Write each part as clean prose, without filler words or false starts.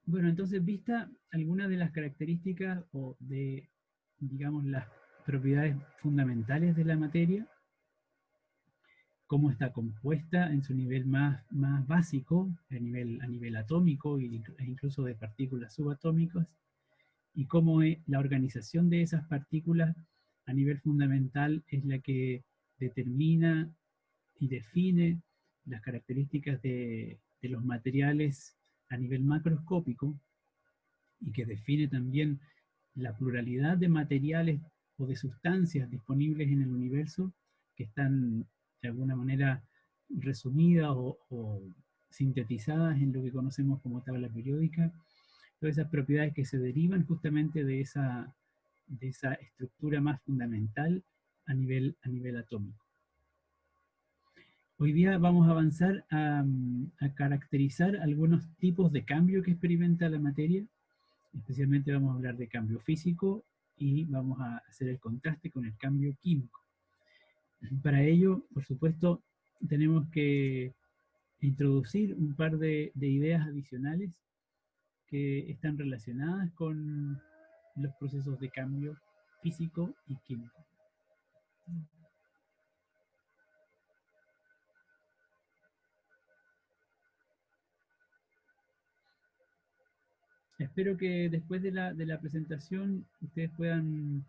Bueno, entonces, vista algunas de las características o de, digamos, las propiedades fundamentales de la materia, cómo está compuesta en su nivel más básico, a nivel atómico e incluso de partículas subatómicas, y cómo la organización de esas partículas a nivel fundamental es la que determina y define las características de los materiales a nivel macroscópico y que define también la pluralidad de materiales o de sustancias disponibles en el universo que están de alguna manera resumidas o sintetizadas en lo que conocemos como tabla periódica, todas esas propiedades que se derivan justamente de esa estructura más fundamental a nivel atómico. Hoy día vamos a avanzar a caracterizar algunos tipos de cambio que experimenta la materia. Especialmente vamos a hablar de cambio físico y vamos a hacer el contraste con el cambio químico. Para ello, por supuesto, tenemos que introducir un par de ideas adicionales que están relacionadas con los procesos de cambio físico y químico. Espero que después de la presentación ustedes puedan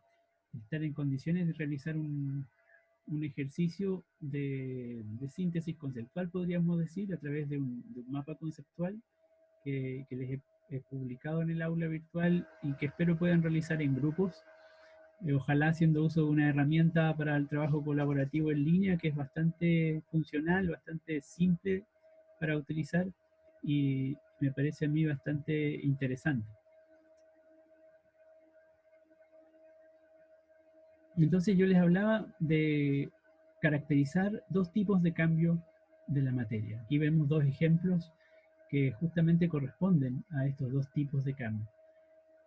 estar en condiciones de realizar un ejercicio de síntesis conceptual, podríamos decir, a través de un mapa conceptual que les he publicado en el aula virtual y que espero puedan realizar en grupos, ojalá haciendo uso de una herramienta para el trabajo colaborativo en línea que es bastante funcional, bastante simple para utilizar y me parece a mí bastante interesante. Entonces yo les hablaba de caracterizar dos tipos de cambio de la materia. Aquí vemos dos ejemplos que justamente corresponden a estos dos tipos de cambio,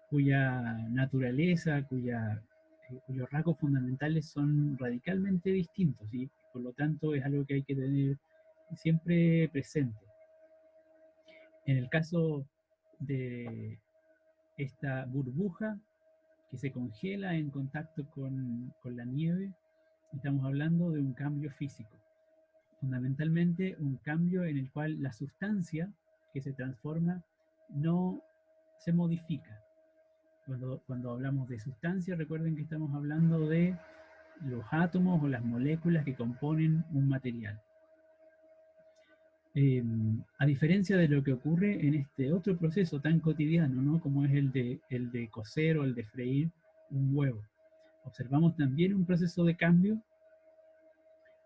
cuya naturaleza, cuyos rasgos fundamentales son radicalmente distintos y por lo tanto es algo que hay que tener siempre presente. En el caso de esta burbuja que se congela en contacto con la nieve, estamos hablando de un cambio físico, fundamentalmente un cambio en el cual la sustancia que se transforma no se modifica. Cuando hablamos de sustancia, recuerden que estamos hablando de los átomos o las moléculas que componen un material. A diferencia de lo que ocurre en este otro proceso tan cotidiano, ¿no? Como es el de cocer o el de freír un huevo. Observamos también un proceso de cambio,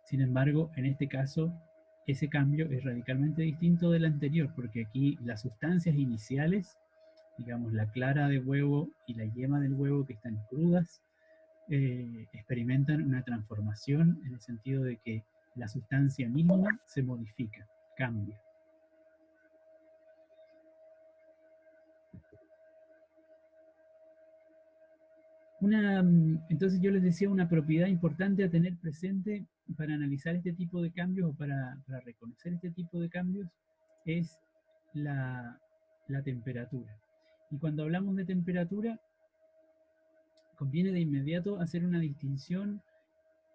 sin embargo, en este caso, ese cambio es radicalmente distinto del anterior, porque aquí las sustancias iniciales, digamos la clara de huevo y la yema del huevo que están crudas, experimentan una transformación en el sentido de que la sustancia misma se modifica, cambia. Entonces yo les decía, una propiedad importante a tener presente para analizar este tipo de cambios o para reconocer este tipo de cambios es la temperatura. Y cuando hablamos de temperatura, conviene de inmediato hacer una distinción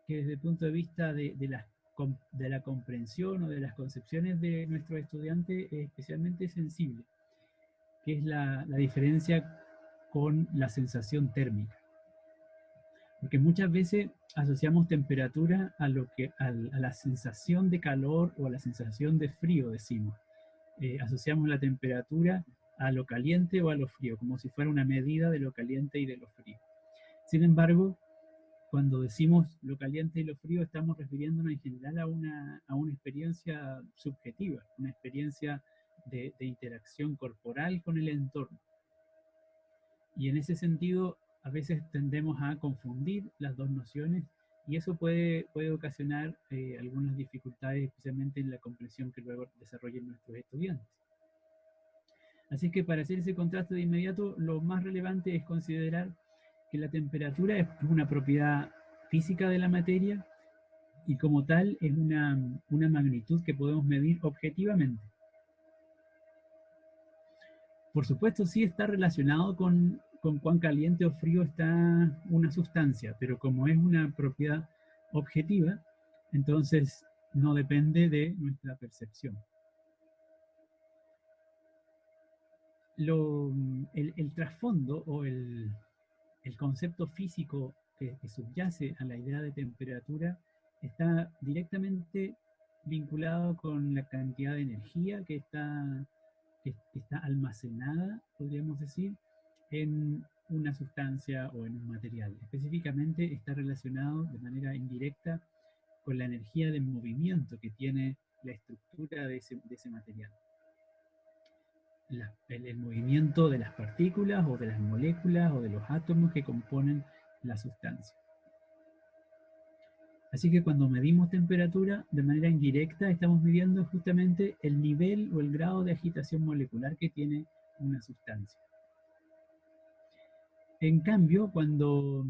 que desde el punto de vista de la comprensión o de las concepciones de nuestros estudiantes es especialmente sensible, que es la diferencia con la sensación térmica. Porque muchas veces asociamos temperatura a la sensación de calor o a la sensación de frío, decimos. Asociamos la temperatura a lo caliente o a lo frío, como si fuera una medida de lo caliente y de lo frío. Sin embargo, cuando decimos lo caliente y lo frío, estamos refiriéndonos en general a una experiencia subjetiva, una experiencia de interacción corporal con el entorno. Y en ese sentido, a veces tendemos a confundir las dos nociones y eso puede ocasionar algunas dificultades, especialmente en la comprensión que luego desarrollen nuestros estudiantes. Así que para hacer ese contraste de inmediato, lo más relevante es considerar que la temperatura es una propiedad física de la materia y como tal es una magnitud que podemos medir objetivamente. Por supuesto, sí está relacionado con cuán caliente o frío está una sustancia, pero como es una propiedad objetiva, entonces no depende de nuestra percepción. El trasfondo o el concepto físico que subyace a la idea de temperatura está directamente vinculado con la cantidad de energía que está almacenada, podríamos decir, en una sustancia o en un material. Específicamente está relacionado de manera indirecta con la energía de movimiento que tiene la estructura de ese material. El movimiento de las partículas o de las moléculas o de los átomos que componen la sustancia. Así que cuando medimos temperatura, de manera indirecta estamos midiendo justamente el nivel o el grado de agitación molecular que tiene una sustancia. En cambio, cuando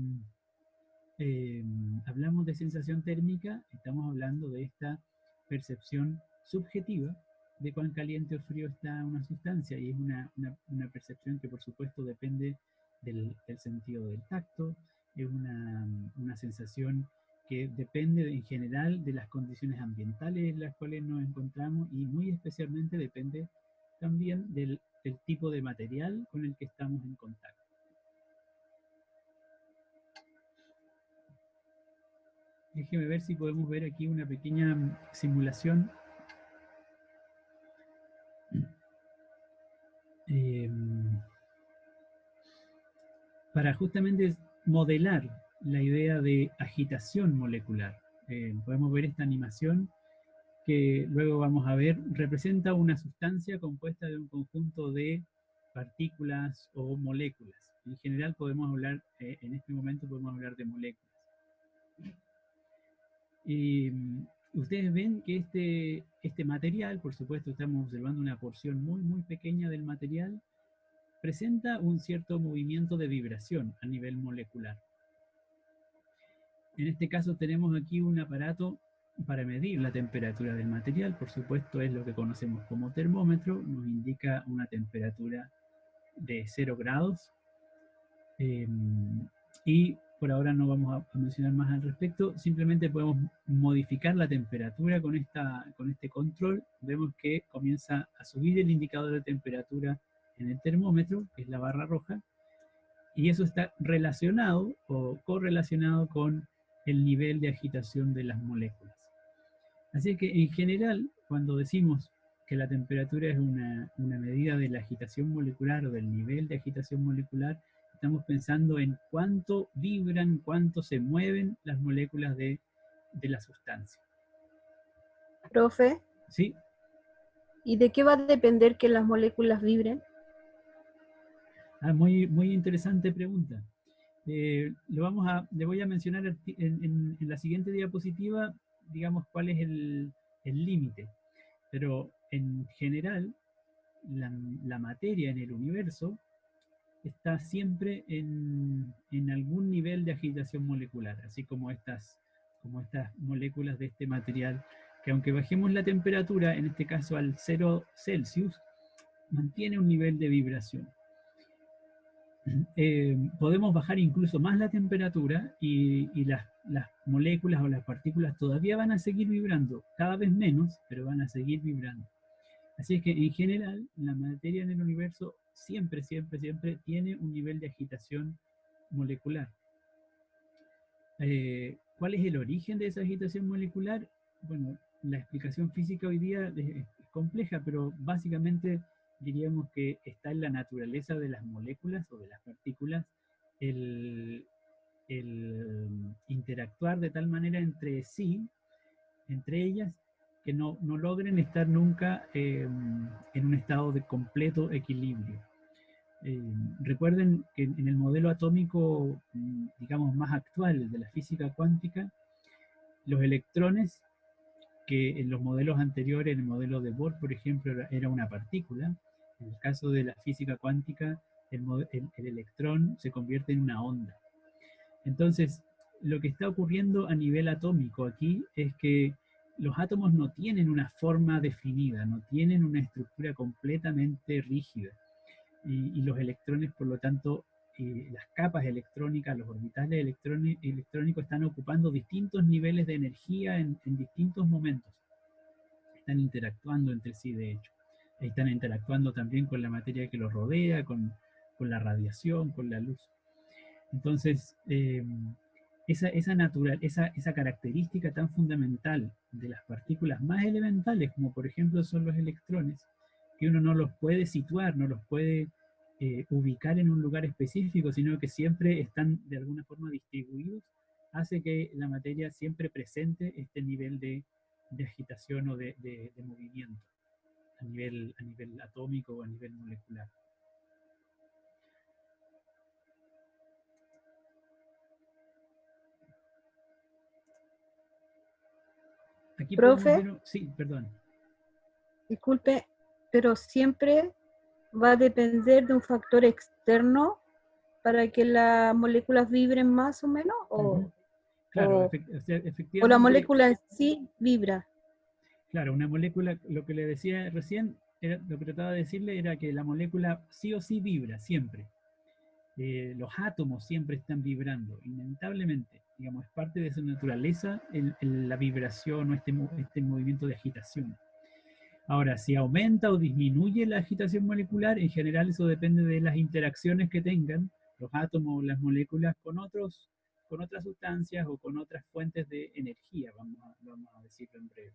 hablamos de sensación térmica, estamos hablando de esta percepción subjetiva de cuán caliente o frío está una sustancia, y es una percepción que por supuesto depende del sentido del tacto, es una sensación que depende en general de las condiciones ambientales en las cuales nos encontramos, y muy especialmente depende también del tipo de material con el que estamos en contacto. Déjeme ver si podemos ver aquí una pequeña simulación. Para justamente modelar la idea de agitación molecular. Podemos ver esta animación que luego vamos a ver, representa una sustancia compuesta de un conjunto de partículas o moléculas. En general podemos hablar, en este momento podemos hablar de moléculas. Y ustedes ven que este material, por supuesto estamos observando una porción muy pequeña del material, presenta un cierto movimiento de vibración a nivel molecular. En este caso tenemos aquí un aparato para medir la temperatura del material, por supuesto es lo que conocemos como termómetro, nos indica una temperatura de 0 grados, y por ahora no vamos a mencionar más al respecto, simplemente podemos modificar la temperatura con este control. Vemos que comienza a subir el indicador de temperatura en el termómetro, que es la barra roja, y eso está relacionado o correlacionado con el nivel de agitación de las moléculas. Así que en general, cuando decimos que la temperatura es una medida de la agitación molecular o del nivel de agitación molecular, estamos pensando en cuánto vibran, cuánto se mueven las moléculas de la sustancia. Profe. ¿Sí? ¿Y de qué va a depender que las moléculas vibren? Muy interesante pregunta. Le voy a mencionar en la siguiente diapositiva, digamos, cuál es el límite. Pero en general, la materia en el universo está siempre en algún nivel de agitación molecular, así como estas moléculas de este material, que aunque bajemos la temperatura, en este caso al 0 Celsius, mantiene un nivel de vibración. Podemos bajar incluso más la temperatura y las moléculas o las partículas todavía van a seguir vibrando, cada vez menos, pero van a seguir vibrando. Así es que en general la materia en el universo siempre tiene un nivel de agitación molecular. ¿Cuál es el origen de esa agitación molecular? Bueno, la explicación física hoy día es compleja, pero básicamente diríamos que está en la naturaleza de las moléculas o de las partículas el interactuar de tal manera entre sí, entre ellas, que no logren estar nunca en un estado de completo equilibrio. Recuerden que en el modelo atómico, digamos, más actual de la física cuántica, los electrones, que en los modelos anteriores, en el modelo de Bohr, por ejemplo, era una partícula, en el caso de la física cuántica, el electrón se convierte en una onda. Entonces, lo que está ocurriendo a nivel atómico aquí es que los átomos no tienen una forma definida, no tienen una estructura completamente rígida. y los electrones, por lo tanto, las capas electrónicas, los orbitales electrónicos están ocupando distintos niveles de energía en distintos momentos. Están interactuando entre sí, de hecho. Están interactuando también con la materia que los rodea, con la radiación, con la luz. Entonces, esa característica tan fundamental de las partículas más elementales, como por ejemplo son los electrones, que uno no los puede situar, no los puede ubicar en un lugar específico, sino que siempre están de alguna forma distribuidos, hace que la materia siempre presente este nivel de agitación o de movimiento a nivel atómico o a nivel molecular. Aquí podemos Profe, ver, sí, perdón. disculpe, pero siempre va a depender de un factor externo para que las moléculas vibren más o menos, Claro, o la efectivamente, molécula en sí vibra. claro, una molécula, lo que le decía recién, lo que trataba de decirle era que la molécula sí o sí vibra, siempre. Los átomos siempre están vibrando, inevitablemente. Digamos, es parte de su naturaleza la vibración o este movimiento de agitación. Ahora, si aumenta o disminuye la agitación molecular, en general eso depende de las interacciones que tengan los átomos o las moléculas con otras sustancias o con otras fuentes de energía, vamos a decirlo en breve.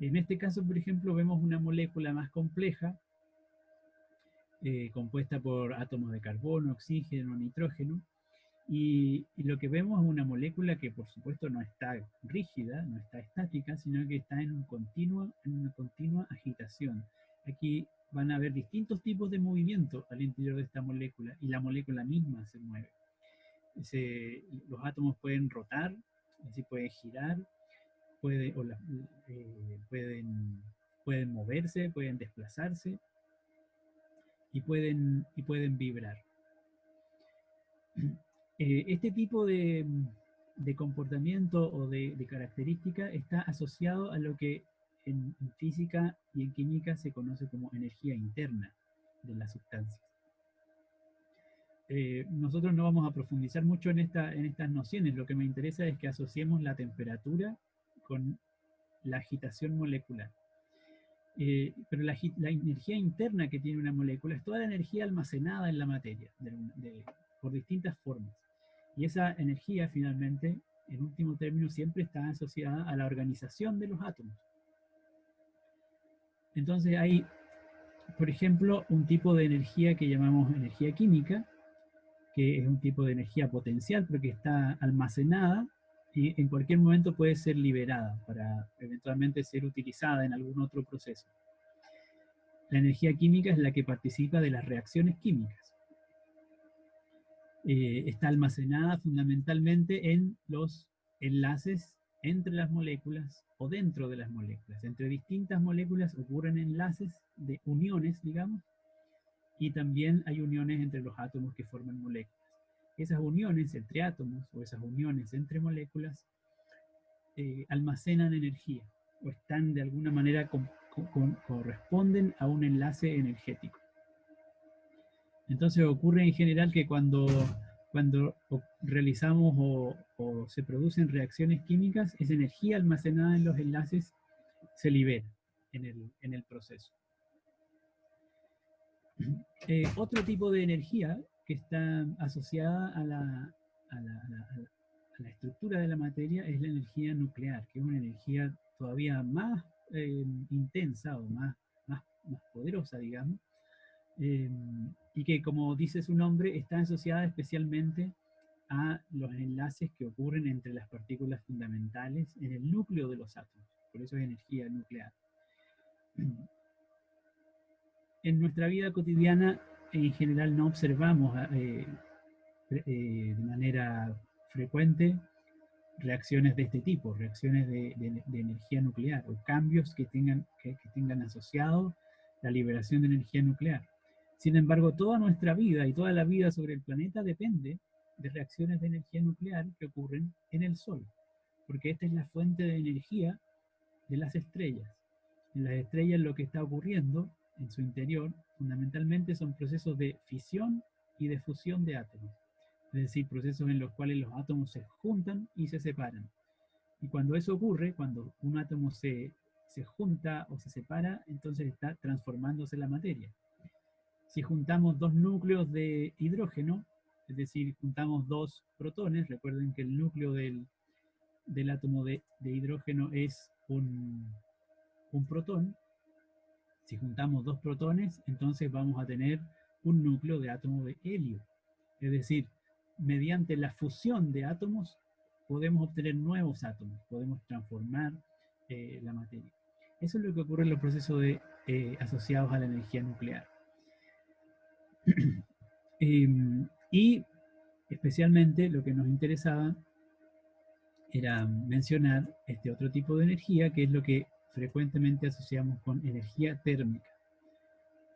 En este caso, por ejemplo, vemos una molécula más compleja, compuesta por átomos de carbono, oxígeno, nitrógeno, y lo que vemos es una molécula que por supuesto no está rígida, no está estática, sino que está en una continua agitación. Aquí van a haber distintos tipos de movimiento al interior de esta molécula y la molécula misma se mueve. Los átomos pueden rotar, es decir, pueden girar, puede, o la, pueden moverse, pueden desplazarse y pueden vibrar. Este tipo de comportamiento o de característica está asociado a lo que en física y en química se conoce como energía interna de las sustancias. Nosotros no vamos a profundizar mucho en estas nociones, lo que me interesa es que asociemos la temperatura con la agitación molecular. Pero la energía interna que tiene una molécula es toda la energía almacenada en la materia, por distintas formas. Y esa energía finalmente, en último término, siempre está asociada a la organización de los átomos. Entonces hay, por ejemplo, un tipo de energía que llamamos energía química, que es un tipo de energía potencial porque está almacenada y en cualquier momento puede ser liberada para eventualmente ser utilizada en algún otro proceso. La energía química es la que participa de las reacciones químicas. Está almacenada fundamentalmente en los enlaces entre las moléculas o dentro de las moléculas. Entre distintas moléculas ocurren enlaces de uniones, digamos, y también hay uniones entre los átomos que forman moléculas. Esas uniones entre átomos o esas uniones entre moléculas almacenan energía o están de alguna manera corresponden a un enlace energético. Entonces ocurre en general que cuando realizamos o se producen reacciones químicas, esa energía almacenada en los enlaces se libera en el proceso. Otro tipo de energía que está asociada a la estructura de la materia es la energía nuclear, que es una energía todavía más intensa o más poderosa, digamos, y que, como dice su nombre, está asociada especialmente a los enlaces que ocurren entre las partículas fundamentales en el núcleo de los átomos. Por eso es energía nuclear. En nuestra vida cotidiana, en general, no observamos de manera frecuente reacciones de este tipo, reacciones de energía nuclear o cambios que tengan asociado la liberación de energía nuclear. Sin embargo, toda nuestra vida y toda la vida sobre el planeta depende de reacciones de energía nuclear que ocurren en el Sol, porque esta es la fuente de energía de las estrellas. En las estrellas lo que está ocurriendo en su interior, fundamentalmente son procesos de fisión y de fusión de átomos. Es decir, procesos en los cuales los átomos se juntan y se separan. Y cuando eso ocurre, cuando un átomo se junta o se separa, entonces está transformándose la materia. Si juntamos dos núcleos de hidrógeno, es decir, juntamos dos protones, recuerden que el núcleo del átomo de hidrógeno es un protón. Si juntamos dos protones, entonces vamos a tener un núcleo de átomo de helio. Es decir, mediante la fusión de átomos podemos obtener nuevos átomos, podemos transformar la materia. Eso es lo que ocurre en los procesos asociados a la energía nuclear. Y especialmente lo que nos interesaba era mencionar este otro tipo de energía, que es lo que frecuentemente asociamos con energía térmica,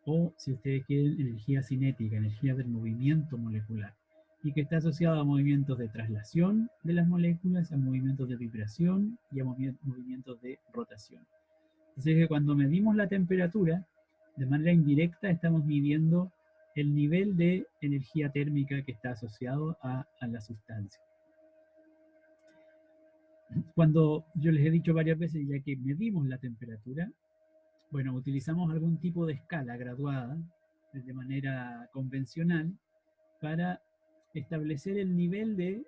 o si ustedes quieren, energía cinética, energía del movimiento molecular, y que está asociado a movimientos de traslación de las moléculas, a movimientos de vibración y a movimientos de rotación. Así que cuando medimos la temperatura, de manera indirecta estamos midiendo el nivel de energía térmica que está asociado a la sustancia. Cuando yo les he dicho varias veces, ya que medimos la temperatura, bueno, utilizamos algún tipo de escala graduada de manera convencional para establecer el nivel de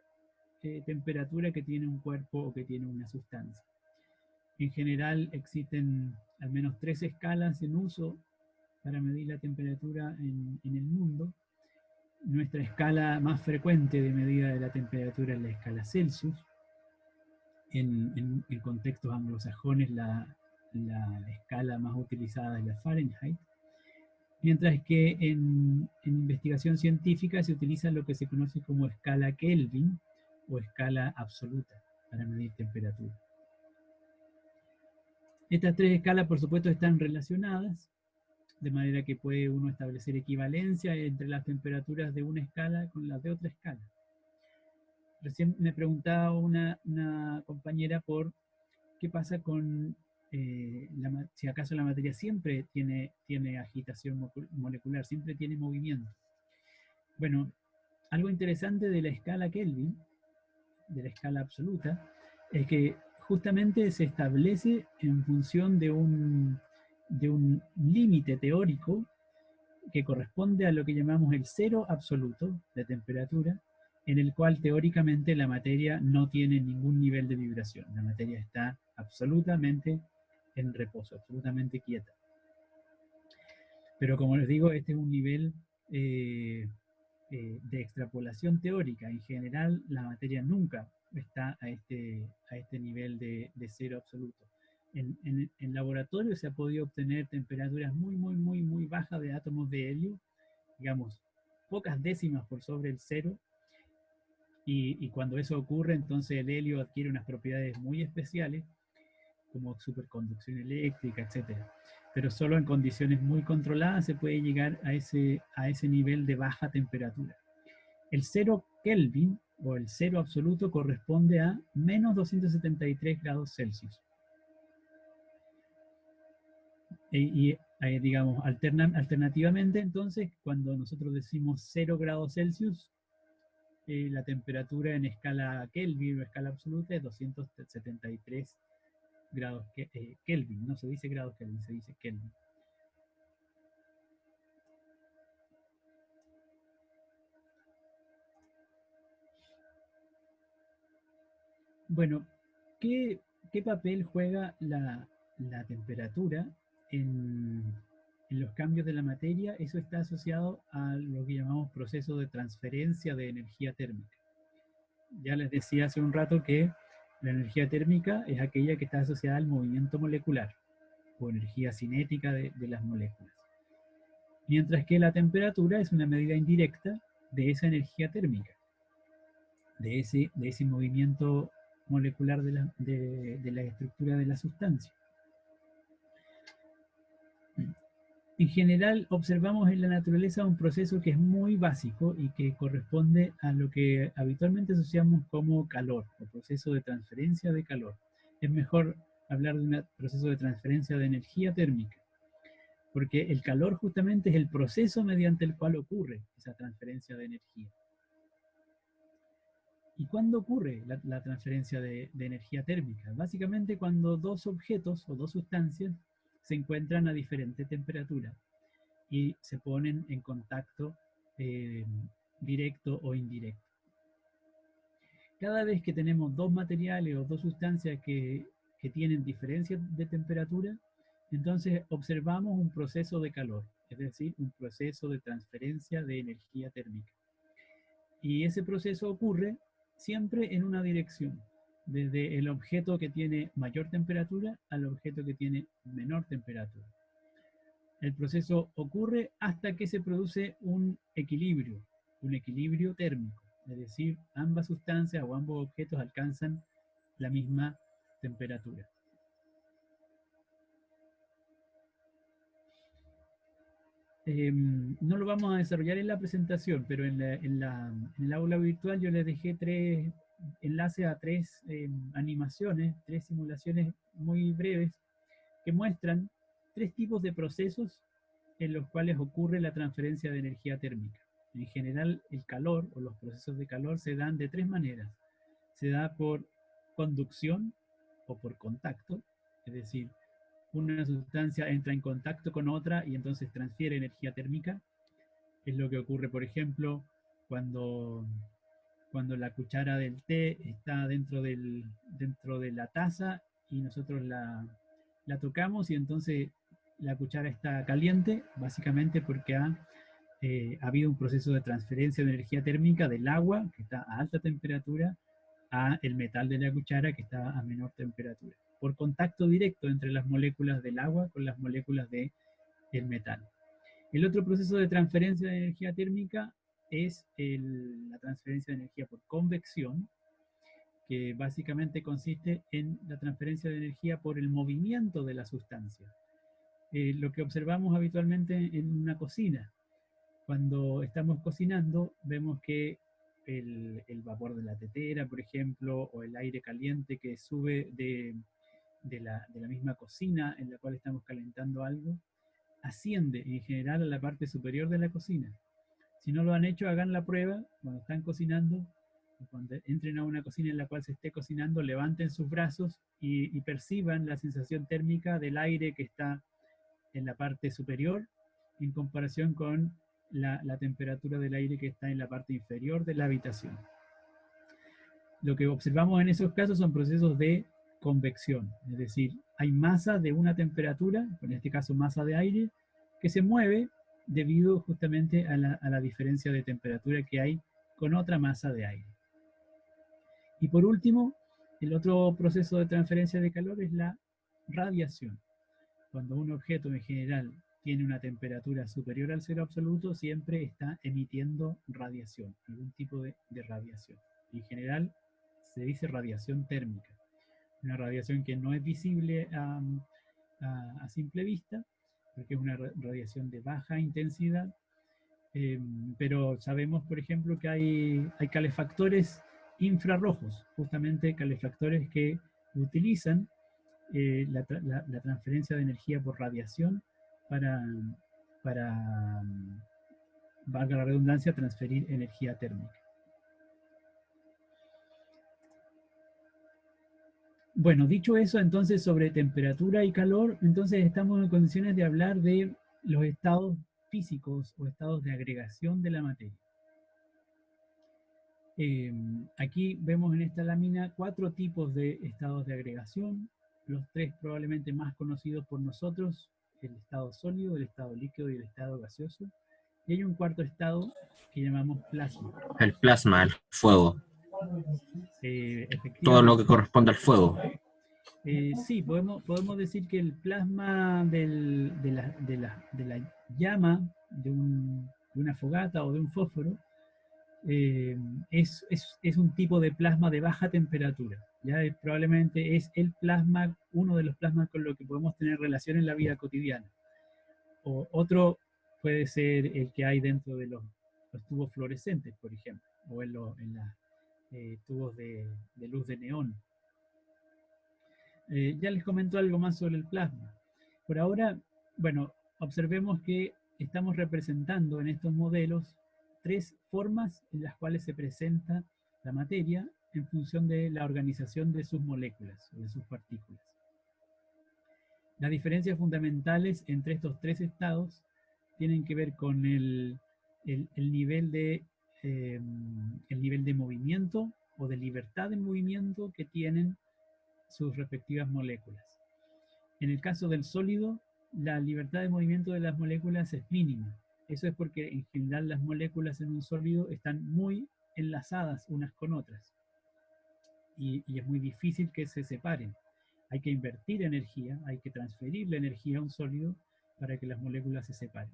temperatura que tiene un cuerpo o que tiene una sustancia. En general existen al menos 3 escalas en uso para medir la temperatura en el mundo. Nuestra escala más frecuente de medida de la temperatura es la escala Celsius. En contextos anglosajones la escala más utilizada es la Fahrenheit, mientras que en investigación científica se utiliza lo que se conoce como escala Kelvin o escala absoluta para medir temperatura. Estas 3 escalas, por supuesto, están relacionadas, de manera que puede uno establecer equivalencia entre las temperaturas de una escala con las de otra escala. Recién me preguntaba una compañera por qué pasa con si acaso la materia siempre tiene agitación molecular, siempre tiene movimiento. Bueno, algo interesante de la escala Kelvin, de la escala absoluta, es que justamente se establece en función de un límite teórico que corresponde a lo que llamamos el cero absoluto de temperatura, en el cual teóricamente la materia no tiene ningún nivel de vibración. La materia está absolutamente en reposo, absolutamente quieta. Pero como les digo, este es un nivel de extrapolación teórica. En general, la materia nunca está a este nivel de cero absoluto. En laboratorio se ha podido obtener temperaturas muy bajas de átomos de helio, digamos, pocas décimas por sobre el cero, y cuando eso ocurre, entonces el helio adquiere unas propiedades muy especiales, como superconducción eléctrica, etc. Pero solo en condiciones muy controladas se puede llegar a ese nivel de baja temperatura. El 0 Kelvin, o el cero absoluto, corresponde a menos 273 grados Celsius. Digamos, alternativamente, entonces, cuando nosotros decimos 0 grados Celsius, la temperatura en escala Kelvin o escala absoluta es 273 grados Kelvin. No se dice grados Kelvin, se dice Kelvin. Bueno, ¿qué papel juega la temperatura en los cambios de la materia? Eso está asociado a lo que llamamos proceso de transferencia de energía térmica. Ya les decía hace un rato que la energía térmica es aquella que está asociada al movimiento molecular o energía cinética de las moléculas. Mientras que la temperatura es una medida indirecta de esa energía térmica, de ese movimiento molecular de la estructura de la sustancia. En general, observamos en la naturaleza un proceso que es muy básico y que corresponde a lo que habitualmente asociamos como calor, o proceso de transferencia de calor. Es mejor hablar de un proceso de transferencia de energía térmica, porque el calor justamente es el proceso mediante el cual ocurre esa transferencia de energía. ¿Y cuándo ocurre la transferencia de energía térmica? Básicamente cuando dos objetos o dos sustancias se encuentran a diferente temperatura y se ponen en contacto directo o indirecto. Cada vez que tenemos dos materiales o dos sustancias que tienen diferencias de temperatura, entonces observamos un proceso de calor, es decir, un proceso de transferencia de energía térmica. Y ese proceso ocurre siempre en una dirección, desde el objeto que tiene mayor temperatura al objeto que tiene menor temperatura. El proceso ocurre hasta que se produce un equilibrio térmico, es decir, ambas sustancias o ambos objetos alcanzan la misma temperatura. No lo vamos a desarrollar en la presentación, pero en el aula virtual yo les dejé 3 enlaces a 3 animaciones, 3 simulaciones muy breves que muestran 3 tipos de procesos en los cuales ocurre la transferencia de energía térmica. En general, el calor o los procesos de calor se dan de 3 maneras. Se da por conducción o por contacto, es decir, una sustancia entra en contacto con otra y entonces transfiere energía térmica. Es lo que ocurre, por ejemplo, cuando, cuando la cuchara del té está dentro de la taza y nosotros la tocamos y entonces la cuchara está caliente, básicamente porque ha habido un proceso de transferencia de energía térmica del agua, que está a alta temperatura, a el metal de la cuchara, que está a menor temperatura, por contacto directo entre las moléculas del agua con las moléculas del metal. El otro proceso de transferencia de energía térmica es la transferencia de energía por convección, que básicamente consiste en la transferencia de energía por el movimiento de la sustancia. Lo que observamos habitualmente en una cocina. Cuando estamos cocinando, vemos que el vapor de la tetera, por ejemplo, o el aire caliente que sube de la misma cocina en la cual estamos calentando algo, asciende en general a la parte superior de la cocina. Si no lo han hecho, hagan la prueba cuando están cocinando, cuando entren a una cocina en la cual se esté cocinando, levanten sus brazos y perciban la sensación térmica del aire que está en la parte superior en comparación con la temperatura del aire que está en la parte inferior de la habitación. Lo que observamos en esos casos son procesos de convección, es decir, hay masa de una temperatura, en este caso masa de aire, que se mueve debido justamente a la diferencia de temperatura que hay con otra masa de aire. Y por último, el otro proceso de transferencia de calor es la radiación. Cuando un objeto en general tiene una temperatura superior al cero absoluto, siempre está emitiendo radiación, algún tipo de radiación. En general se dice radiación térmica, una radiación que no es visible a simple vista, porque es una radiación de baja intensidad, pero sabemos, por ejemplo, que hay calefactores infrarrojos, justamente calefactores que utilizan la transferencia de energía por radiación para, valga la redundancia, transferir energía térmica. Bueno, dicho eso, entonces sobre temperatura y calor, entonces estamos en condiciones de hablar de los estados físicos o estados de agregación de la materia. Aquí vemos en esta lámina 4 tipos de estados de agregación, los 3 probablemente más conocidos por nosotros, el estado sólido, el estado líquido y el estado gaseoso. Y hay un cuarto estado que llamamos plasma. El plasma, el fuego. Todo lo que corresponde al fuego. Sí, podemos decir que el plasma de la llama de una fogata o de un fósforo es un tipo de plasma de baja temperatura. ¿Ya? Probablemente es el plasma, uno de los plasmas con lo que podemos tener relación en la vida cotidiana. O otro puede ser el que hay dentro de los tubos fluorescentes, por ejemplo, o en los tubos de luz de neón. Ya les comento algo más sobre el plasma. Por ahora, bueno, observemos que estamos representando en estos modelos tres formas en las cuales se presenta la materia en función de la organización de sus moléculas o de sus partículas. Las diferencias fundamentales entre estos tres estados tienen que ver con el nivel de movimiento o de libertad de movimiento que tienen sus respectivas moléculas. En el caso del sólido, la libertad de movimiento de las moléculas es mínima. Eso es porque en general las moléculas en un sólido están muy enlazadas unas con otras. Y es muy difícil que se separen. Hay que invertir energía, hay que transferir la energía a un sólido para que las moléculas se separen.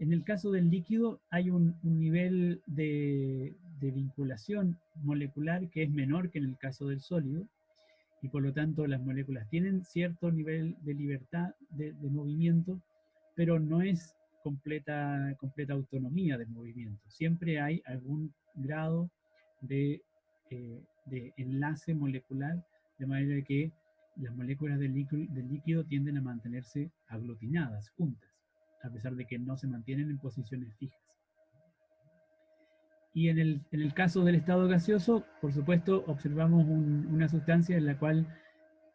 En el caso del líquido hay un nivel de vinculación molecular que es menor que en el caso del sólido, y por lo tanto las moléculas tienen cierto nivel de libertad de movimiento, pero no es completa autonomía de movimiento. Siempre hay algún grado de enlace molecular, de manera que las moléculas del líquido tienden a mantenerse aglutinadas, juntas, a pesar de que no se mantienen en posiciones fijas. Y en el caso del estado gaseoso, por supuesto, observamos una sustancia en la cual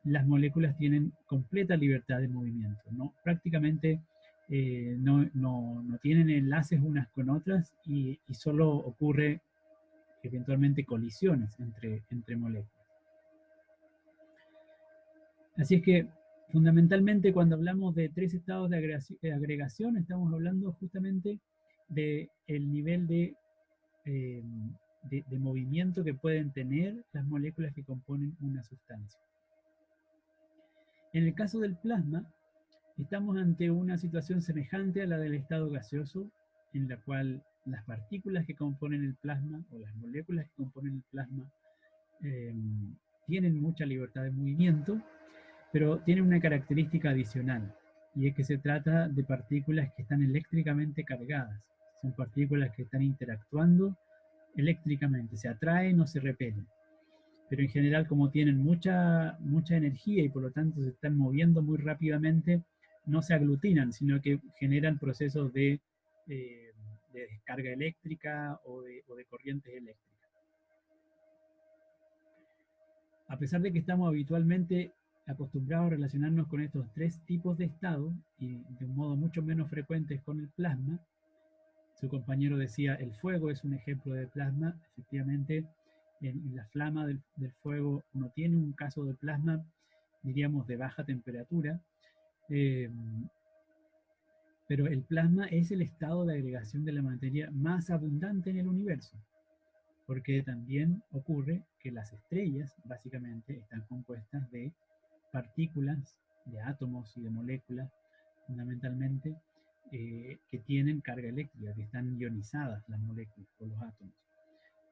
las moléculas tienen completa libertad de movimiento, ¿no? Prácticamente no tienen enlaces unas con otras y solo ocurre eventualmente colisiones entre moléculas. Así es que, fundamentalmente, cuando hablamos de tres estados de agregación, estamos hablando justamente del nivel de movimiento que pueden tener las moléculas que componen una sustancia. En el caso del plasma, estamos ante una situación semejante a la del estado gaseoso, en la cual las partículas que componen el plasma, o las moléculas que componen el plasma, tienen mucha libertad de movimiento, pero tienen una característica adicional, y es que se trata de partículas que están eléctricamente cargadas. Son partículas que están interactuando eléctricamente, se atraen o se repelen. Pero en general, como tienen mucha energía y por lo tanto se están moviendo muy rápidamente, no se aglutinan, sino que generan procesos de descarga eléctrica o de corrientes eléctricas. A pesar de que estamos habitualmente acostumbrados a relacionarnos con estos tres tipos de estado, y de un modo mucho menos frecuente con el plasma, su compañero decía, el fuego es un ejemplo de plasma. Efectivamente, en la flama del fuego uno tiene un caso de plasma, diríamos, de baja temperatura, pero el plasma es el estado de agregación de la materia más abundante en el universo, porque también ocurre que las estrellas básicamente están compuestas de partículas, de átomos y de moléculas, fundamentalmente, que tienen carga eléctrica, que están ionizadas las moléculas o los átomos.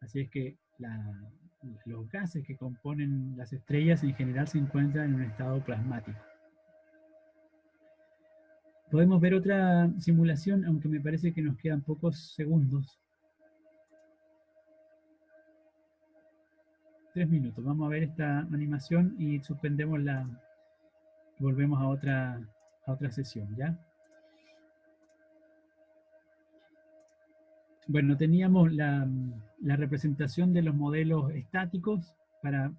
Así es que los gases que componen las estrellas en general se encuentran en un estado plasmático. Podemos ver otra simulación, aunque me parece que nos quedan pocos segundos. 3 minutos. Vamos a ver esta animación y suspendemos volvemos a otra sesión, ¿ya? Bueno, teníamos la representación de los modelos estáticos para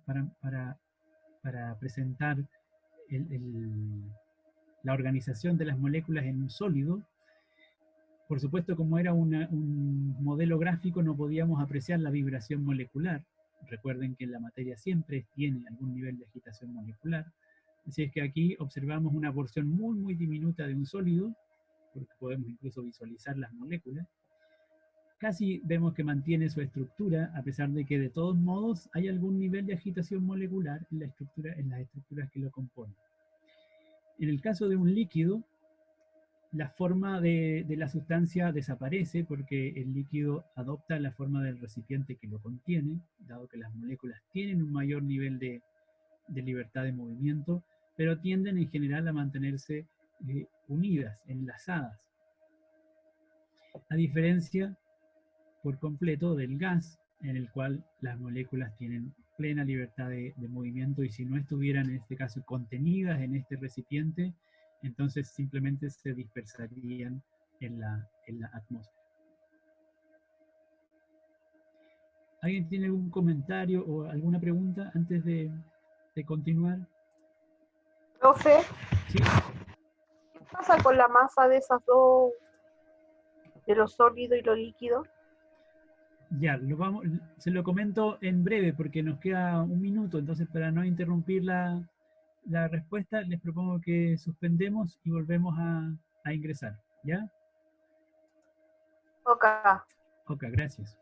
presentar la organización de las moléculas en un sólido. Por supuesto, como era un modelo gráfico, no podíamos apreciar la vibración molecular. Recuerden que la materia siempre tiene algún nivel de agitación molecular. Así es que aquí observamos una porción muy, muy diminuta de un sólido, porque podemos incluso visualizar las moléculas. Casi vemos que mantiene su estructura, a pesar de que de todos modos hay algún nivel de agitación molecular en las estructuras que lo componen. En el caso de un líquido, la forma de la sustancia desaparece porque el líquido adopta la forma del recipiente que lo contiene, dado que las moléculas tienen un mayor nivel de libertad de movimiento, pero tienden en general a mantenerse unidas, enlazadas. A diferencia por completo del gas, en el cual las moléculas tienen plena libertad de movimiento, y si no estuvieran en este caso contenidas en este recipiente, entonces simplemente se dispersarían en la atmósfera. ¿Alguien tiene algún comentario o alguna pregunta antes de continuar? Profe, Sí. ¿qué pasa con la masa de esas dos, de lo sólido y lo líquido? Ya, se lo comento en breve porque nos queda un minuto, entonces para no interrumpir la respuesta, les propongo que suspendemos y volvemos a ingresar, ¿ya? Ok. Ok, gracias.